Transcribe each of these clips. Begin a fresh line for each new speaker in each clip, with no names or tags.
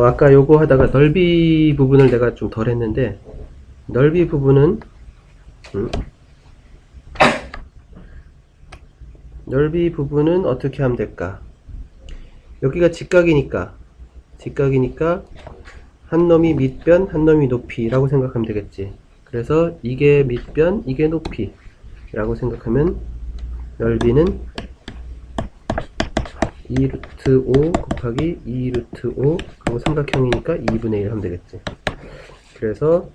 아까 요거 하다가 넓이 부분을 내가 좀 덜 했는데, 넓이 부분은, 넓이 부분은 어떻게 하면 될까? 여기가 직각이니까, 한 놈이 밑변, 한 놈이 높이라고 생각하면 되겠지. 그래서 이게 밑변, 이게 높이라고 생각하면 넓이는 2 루트 5 곱하기 2 루트 5 그리고 삼각형이니까 2분의 1 하면 되겠지. 그래서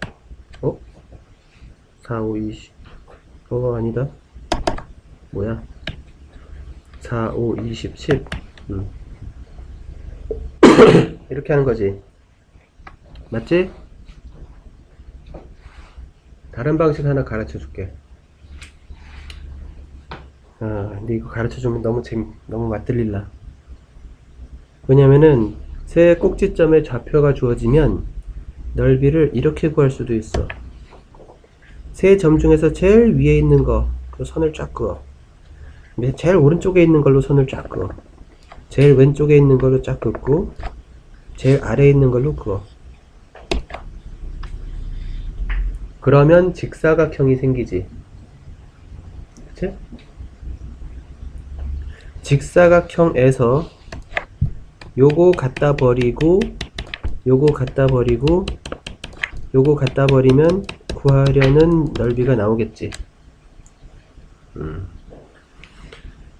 4, 5, 20 아니다. 뭐야? 4, 5, 20, 10 이렇게 하는 거지. 맞지? 다른 방식 하나 가르쳐 줄게. 근데 이거 가르쳐 주면 너무 맞들릴라. 왜냐면은 세 꼭지점의 좌표가 주어지면 넓이를 이렇게 구할 수도 있어. 세 점 중에서 제일 위에 있는 거, 그 선을 쫙 그어. 제일 오른쪽에 있는 걸로 선을 쫙 그어. 제일 왼쪽에 있는 걸로 쫙 긋고, 제일 아래에 있는 걸로 그어. 그러면 직사각형이 생기지. 그치? 직사각형에서 요거 갖다 버리고 요거 갖다 버리고 요거 갖다 버리면 구하려는 넓이가 나오겠지.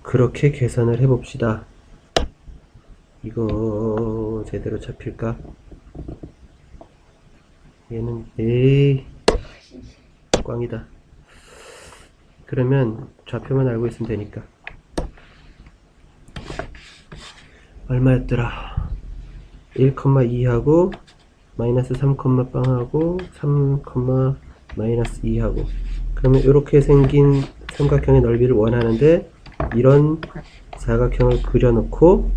그렇게 계산을 해봅시다. 이거 제대로 잡힐까? 얘는 에이 꽝이다. 그러면 좌표만 알고 있으면 되니까. 얼마였더라? 1,2하고 마이너스 3, 빵하고 3, 마이너스 2하고. 그러면 이렇게 생긴 삼각형의 넓이를 원하는데 이런 사각형을 그려놓고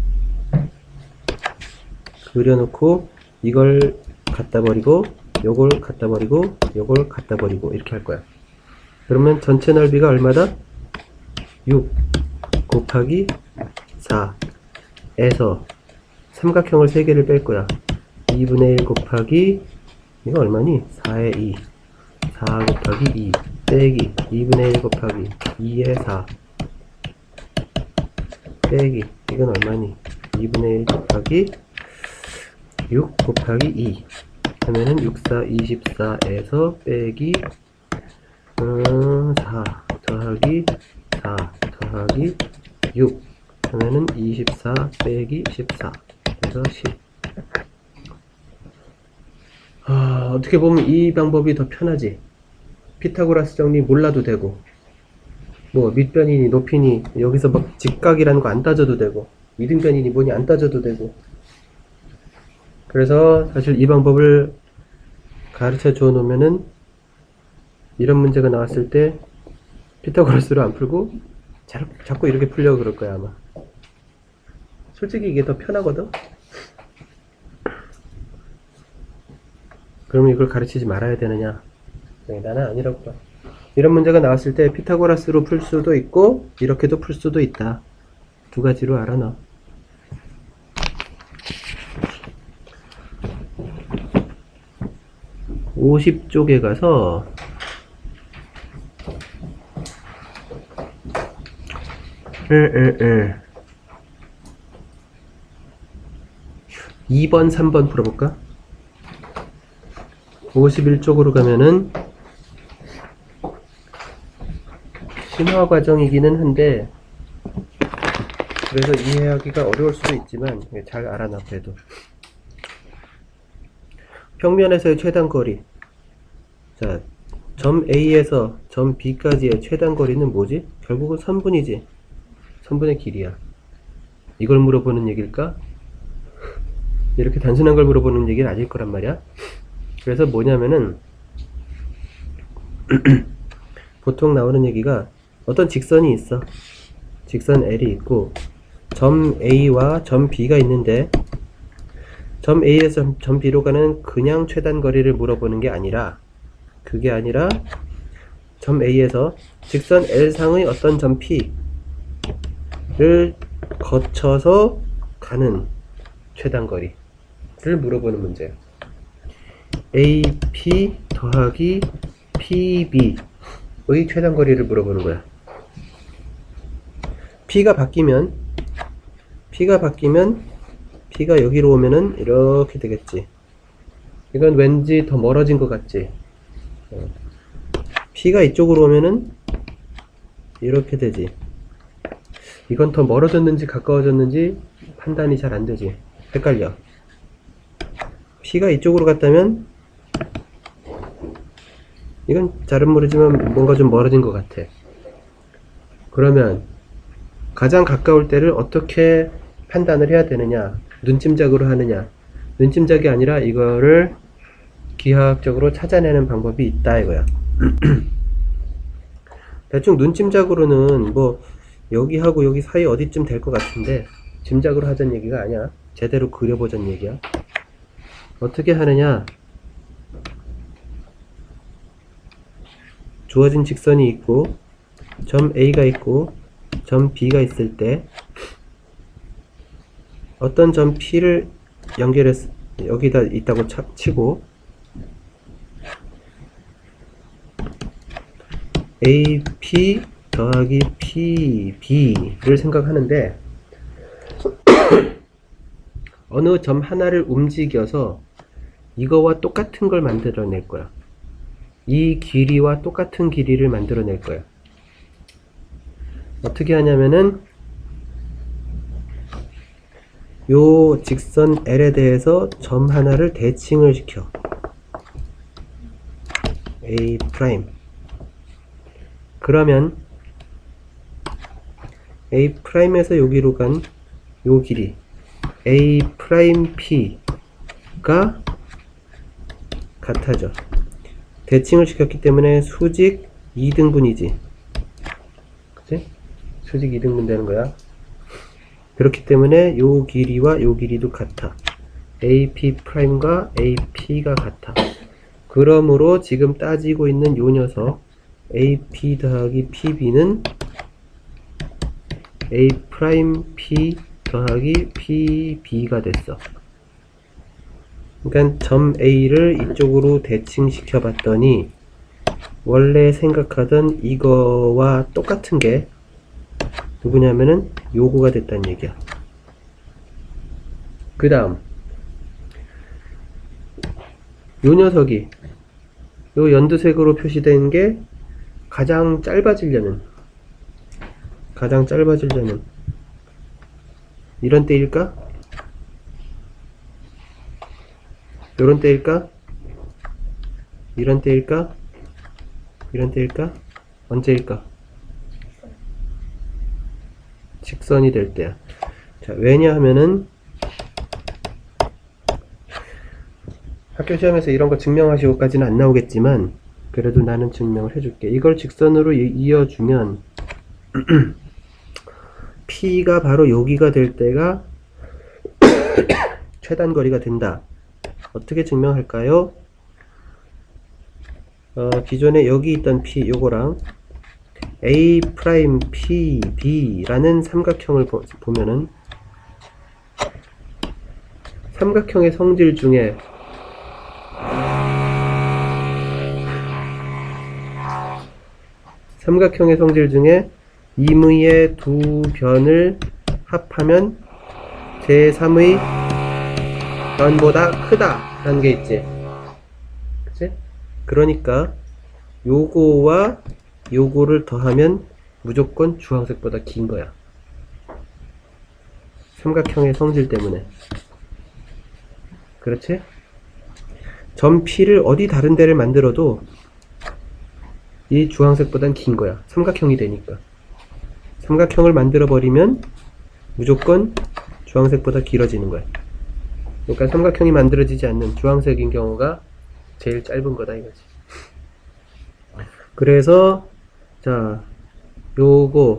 이걸 갖다 버리고 요걸 갖다 버리고 요걸 갖다 버리고 이렇게 할 거야. 그러면 전체 넓이가 얼마다? 6 곱하기 4 에서 삼각형을 3개를 뺄 거야. 2분의 1 곱하기 이거 얼마니? 4의 2 4 곱하기 2 빼기 2분의 1 곱하기 2의 4 빼기 이건 얼마니? 2분의 1 곱하기 6 곱하기 2 하면은 6, 4, 24에서 빼기 4 더하기 4 더하기 6 하면은 24 빼기 14 그래서 10. 어떻게 보면 이 방법이 더 편하지. 피타고라스 정리 몰라도 되고, 뭐 밑변이니 높이니 여기서 막 직각이라는 거 안 따져도 되고, 이등변이니 뭐니 안 따져도 되고. 그래서 사실 이 방법을 가르쳐 줘 놓으면은 이런 문제가 나왔을 때 피타고라스로 안 풀고 자꾸 이렇게 풀려고 그럴 거야 아마. 솔직히 이게 더 편하거든. 그러면 이걸 가르치지 말아야 되느냐? 나는 아니라고 봐. 이런 문제가 나왔을 때 피타고라스로 풀 수도 있고 이렇게도 풀 수도 있다. 두 가지로 알아놔. (50쪽에) 가서 2번 3번 풀어볼까? 51쪽으로 가면은 심화 과정이기는 한데 그래서 이해하기가 어려울 수도 있지만 잘 알아놔. 그래도 평면에서의 최단거리. 자, 점 A에서 점 B까지의 최단거리는 뭐지? 결국은 선분이지. 선분의 길이야. 이걸 물어보는 얘기일까? 이렇게 단순한 걸 물어보는 얘기는 아닐 거란 말이야. 그래서 뭐냐면은 보통 나오는 얘기가 어떤 직선이 있어. 직선 L이 있고 점 A와 점 B가 있는데 점 A에서 점 B로 가는 그냥 최단거리를 물어보는 게 아니라 그게 아니라 점 A에서 직선 L상의 어떤 점 P를 거쳐서 가는 최단거리. 물어보는 문제예요. AP 더하기 PB의 최단거리를 물어보는 거야. P가 바뀌면 P가 여기로 오면은 이렇게 되겠지. 이건 왠지 더 멀어진 것 같지. P가 이쪽으로 오면은 이렇게 되지. 이건 더 멀어졌는지 가까워졌는지 판단이 잘 안 되지. 헷갈려. P가 이쪽으로 갔다면 이건 잘은 모르지만 뭔가 좀 멀어진 것 같아. 그러면 가장 가까울 때를 어떻게 판단을 해야 되느냐? 눈찜작으로 하느냐? 눈찜작이 아니라 이거를 기하학적으로 찾아내는 방법이 있다 이거야. 대충 눈찜작으로는 뭐 여기하고 여기 사이 어디쯤 될 것 같은데 짐작으로 하자는 얘기가 아니야. 제대로 그려보자는 얘기야. 어떻게 하느냐? 주어진 직선이 있고 점 A가 있고 점 B가 있을 때 어떤 점 P를 연결해서 여기다 있다고 치고 AP 더하기 PB를 생각하는데 어느 점 하나를 움직여서 이거와 똑같은 걸 만들어낼 거야. 이 길이와 똑같은 길이를 만들어낼 거야. 어떻게 하냐면은 요 직선 L에 대해서 점 하나를 대칭을 시켜. A'. 그러면 A'에서 여기로 간 요 길이 A'P가 같아져. 대칭을 시켰기 때문에 수직 2등분이지. 그치? 수직 2등분 되는 거야. 그렇기 때문에 요 길이와 요 길이도 같아. AP'과 AP가 같아. 그러므로 지금 따지고 있는 요 녀석 AP 더하기 PB는 A'P 더하기 PB가 됐어. 그러니까 점 A를 이쪽으로 대칭시켜 봤더니 원래 생각하던 이거와 똑같은 게 누구냐면은 요거가 됐다는 얘기야. 그 다음 요 녀석이 요 연두색으로 표시된 게 가장 짧아지려는 이런 때일까? 요런 때일까? 이런 때일까? 이런 때일까? 언제일까? 직선이 될 때야. 자, 왜냐하면은 학교 시험에서 이런 거 증명하시고까지는 안 나오겠지만 그래도 나는 증명을 해줄게. 이걸 직선으로 이어주면 P가 바로 여기가 될 때가 최단거리가 된다. 어떻게 증명할까요? 기존에 여기 있던 P 요거랑 A'PB라는 삼각형을 보면은 삼각형의 성질 중에 임의의 두 변을 합하면 제3의 변보다 크다 라는 게 있지. 그치? 그러니까 요거와 요거를 더하면 무조건 주황색보다 긴 거야. 삼각형의 성질 때문에. 그렇지? 점 P를 어디 다른 데를 만들어도 이 주황색보단 긴 거야. 삼각형이 되니까. 삼각형을 만들어 버리면 무조건 주황색보다 길어지는 거야. 그러니까 삼각형이 만들어지지 않는 주황색인 경우가 제일 짧은 거다 이거지. 그래서 자, 요거는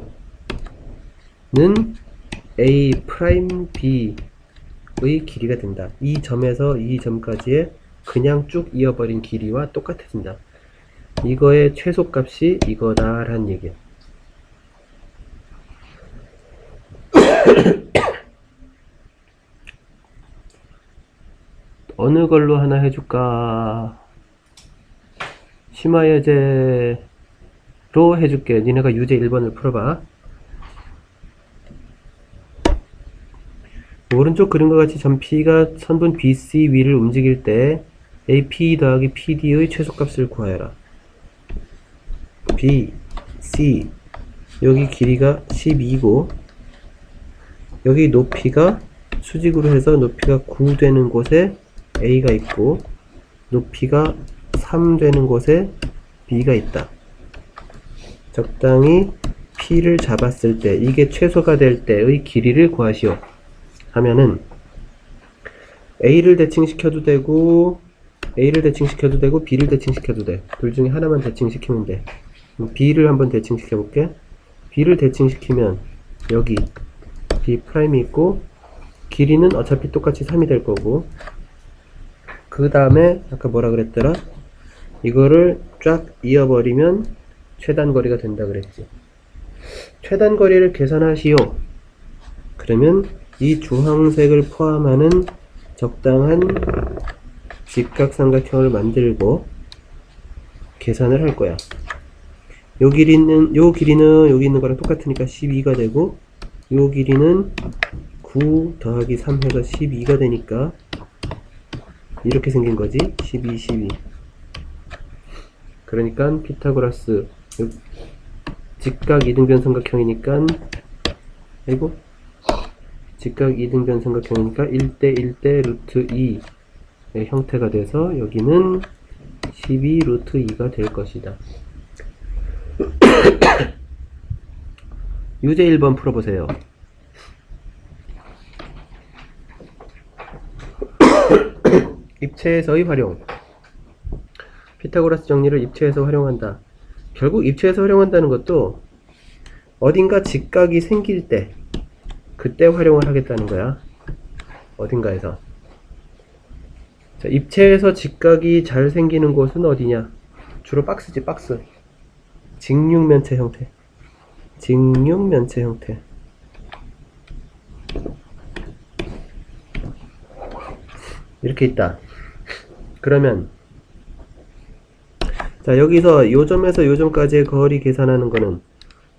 A'B의 길이가 된다. 이 점에서 이 점까지의 그냥 쭉 이어버린 길이와 똑같아진다. 이거의 최소값이 이거다라는 얘기야. 어느 걸로 하나 해줄까? 심화예제로 해줄게. 니네가 유제 1번을 풀어봐. 오른쪽 그림과 같이 점 P가 선분 BC 위를 움직일 때 AP 더하기 PD의 최소값을 구하여라. B, C, 여기 길이가 12고 여기 높이가 수직으로 해서 높이가 9 되는 곳에 A가 있고 높이가 3 되는 곳에 B가 있다. 적당히 P를 잡았을 때 이게 최소가 될 때의 길이를 구하시오. 하면은 A를 대칭시켜도 되고 A를 대칭시켜도 되고 B를 대칭시켜도 돼. 둘 중에 하나만 대칭시키면 돼. B를 한번 대칭시켜 볼게. B를 대칭시키면 여기 B'이 있고 길이는 어차피 똑같이 3이 될 거고 그 다음에 아까 뭐라 그랬더라? 이거를 쫙 이어버리면 최단거리가 된다 그랬지. 최단거리를 계산하시오. 그러면 이 주황색을 포함하는 적당한 직각삼각형을 만들고 계산을 할 거야. 요 길이는 여기 있는 거랑 똑같으니까 12가 되고 요 길이는 9 더하기 3 해서 12가 되니까 이렇게 생긴 거지. 12, 12. 그러니까 피타고라스 직각 이등변 삼각형이니까 아이고 직각 이등변 삼각형이니까 1대 1대 루트 2의 형태가 돼서 여기는 12 루트 2가 될 것이다. 유제 1번 풀어보세요. 입체에서의 활용. 피타고라스 정리를 입체에서 활용한다. 결국 입체에서 활용한다는 것도 어딘가 직각이 생길 때 그때 활용을 하겠다는 거야. 어딘가에서. 자, 입체에서 직각이 잘 생기는 곳은 어디냐? 주로 박스지, 박스. 직육면체 형태. 직육면체 형태. 이렇게 있다. 그러면 자, 여기서 요 점에서 요 점까지의 거리 계산하는 거는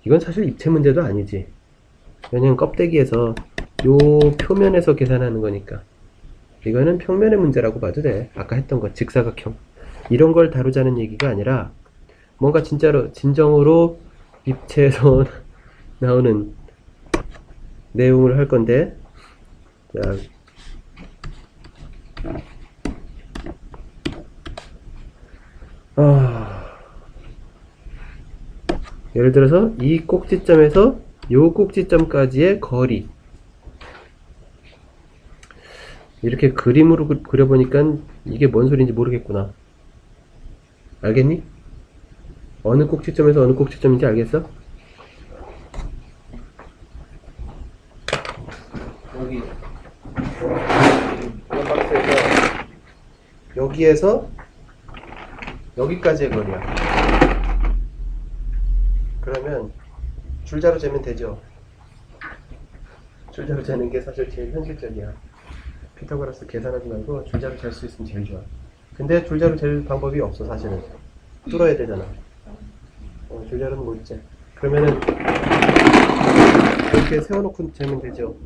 이건 사실 입체 문제도 아니지. 왜냐면 껍데기에서 요 표면에서 계산하는 거니까 이거는 평면의 문제라고 봐도 돼. 아까 했던 거 직사각형 이런 걸 다루자는 얘기가 아니라 뭔가 진짜로 진정으로 입체에서 나오는 내용을 할 건데 자, 예를 들어서 이 꼭지점에서 요 꼭지점까지의 거리 이렇게 그림으로 그려보니까 이게 뭔 소리인지 모르겠구나. 알겠니? 어느 꼭지점에서 어느 꼭지점인지 알겠어? 여기 이런 박스에서 여기에서 여기까지의 거리야. 그러면 줄자로 재면 되죠. 줄자로 재는 게 사실 제일 현실적이야. 피타고라스 계산하지 말고 줄자로 잴 수 있으면 제일 좋아. 근데 줄자로 잴 방법이 없어. 사실은 뚫어야 되잖아. 줄자로는 못 재. 그러면은 이렇게 세워놓고 재면 되죠.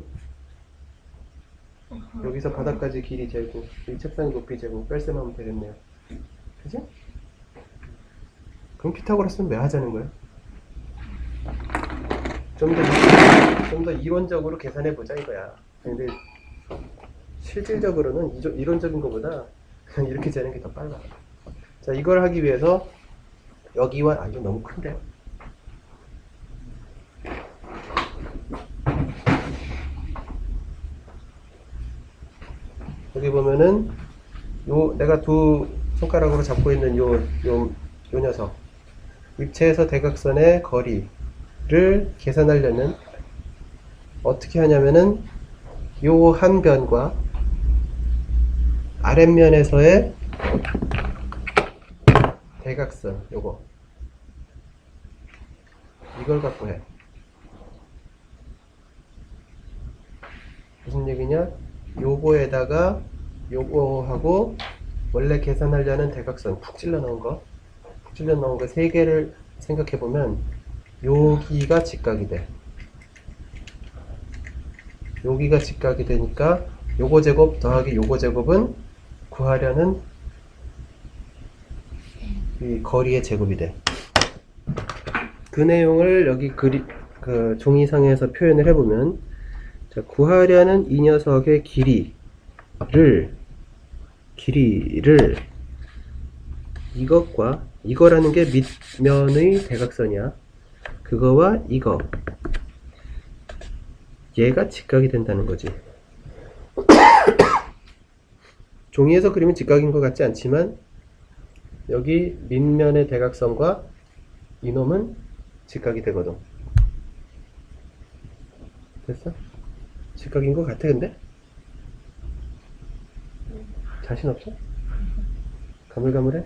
여기서 바닥까지 길이 재고 이 책상 높이 재고 뺄셈하면 되겠네요. 그치? 그럼 피타고라스는 왜 하자는 거야? 좀 더 이론적으로 계산해보자 이거야. 근데 실질적으로는 이론적인 것보다 그냥 이렇게 재는 게 더 빨라. 자, 이걸 하기 위해서 여기와 이거 너무 큰데. 여기 보면은 요 내가 두 손가락으로 잡고 있는 요 녀석 입체에서 대각선의 거리를 계산하려면 어떻게 하냐면은 요 한 변과 아랫면에서의 대각선 요거 이걸 갖고 해. 무슨 얘기냐? 요거에다가 요거하고 원래 계산하려는 대각선 푹 찔러 넣은 거, 푹 찔러 넣은 거 세 개를 생각해 보면 여기가 직각이 돼. 여기가 직각이 되니까 요거 제곱 더하기 요거 제곱은 구하려는 이 거리의 제곱이 돼. 그 내용을 여기 그 종이상에서 표현을 해보면, 자, 구하려는 이 녀석의 길이를 이것과 이거라는 게 밑면의 대각선이야. 그거와 이거 얘가 직각이 된다는 거지. 종이에서 그리면 직각인 것 같지 않지만 여기 밑면의 대각선과 이놈은 직각이 되거든. 됐어? 직각인 것 같아 근데? 자신 없어? 가물가물해?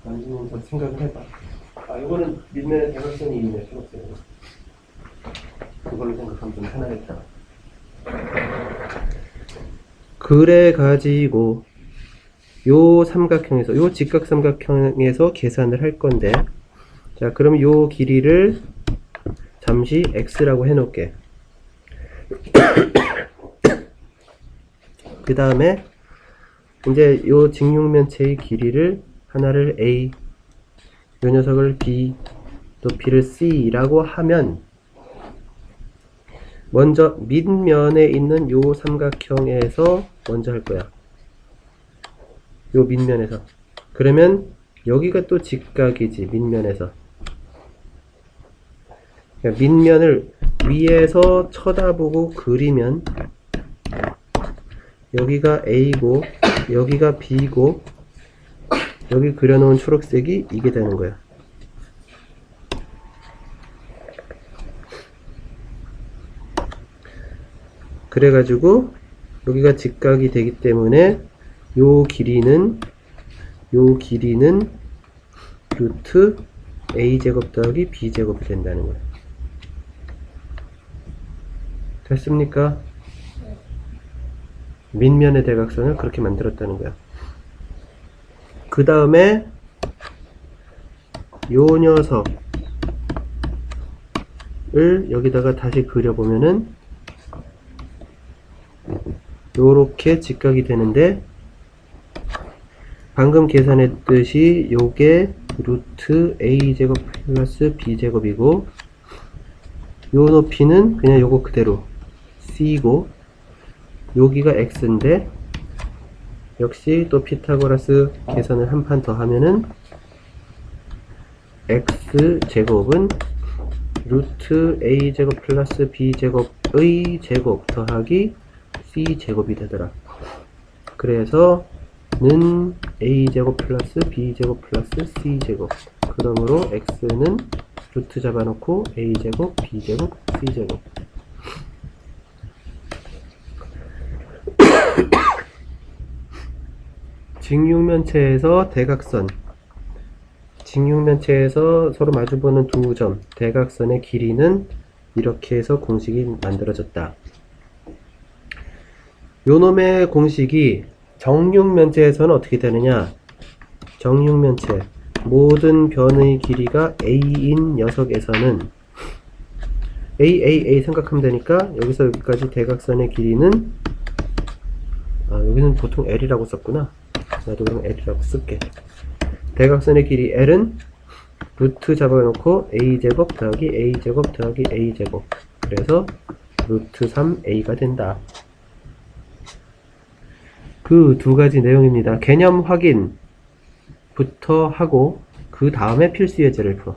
만지면서 생각을 해봐. 아, 이거는 밑면의 대각선이 있네, 초록색으로. 그걸로 생각하면 좀 편하겠다. 그래 가지고 요 삼각형에서, 요 직각 삼각형에서 계산을 할 건데, 자, 그럼 요 길이를 잠시 x라고 해놓을게. 그 다음에 이제 요 직육면체의 길이를 하나를 a, 요 녀석을 b, 또 b를 c라고 하면 먼저 밑면에 있는 요 삼각형에서 먼저 할 거야. 요 밑면에서. 그러면 여기가 또 직각이지, 밑면에서. 그러니까 밑면을 위에서 쳐다보고 그리면 여기가 A고 여기가 B고 여기 그려놓은 초록색이 이게 되는 거야. 그래가지고 여기가 직각이 되기 때문에 요 길이는 루트 a제곱 더하기 b제곱이 된다는 거야. 됐습니까? 밑면의 대각선을 그렇게 만들었다는 거야. 그 다음에 요 녀석을 여기다가 다시 그려보면은 요렇게 직각이 되는데, 방금 계산했듯이 요게 루트 a제곱 플러스 b제곱이고 요 높이는 그냥 요거 그대로 c고 여기가 x인데, 역시 또 피타고라스 계산을 한 판 더 하면은 x제곱은 루트 a제곱 플러스 b제곱의 제곱 더하기 c제곱이 되더라. 그래서 는 a제곱 플러스 b제곱 플러스 c제곱. 그러므로 x는 루트 잡아놓고 a제곱 b제곱 c제곱. 직육면체에서 대각선, 직육면체에서 서로 마주보는 두 점, 대각선의 길이는 이렇게 해서 공식이 만들어졌다. 요놈의 공식이 정육면체에서는 어떻게 되느냐? 정육면체 모든 변의 길이가 a인 녀석에서는 a 생각하면 되니까 여기서 여기까지 대각선의 길이는, 여기는 보통 l이라고 썼구나. 나도 그럼 l이라고 쓸게. 대각선의 길이 l은 루트 잡아놓고 a제곱 더하기 a제곱 더하기 a제곱. 그래서 루트 3a가 된다. 그 두 가지 내용입니다. 개념 확인부터 하고 그 다음에 필수 예제를 풀어.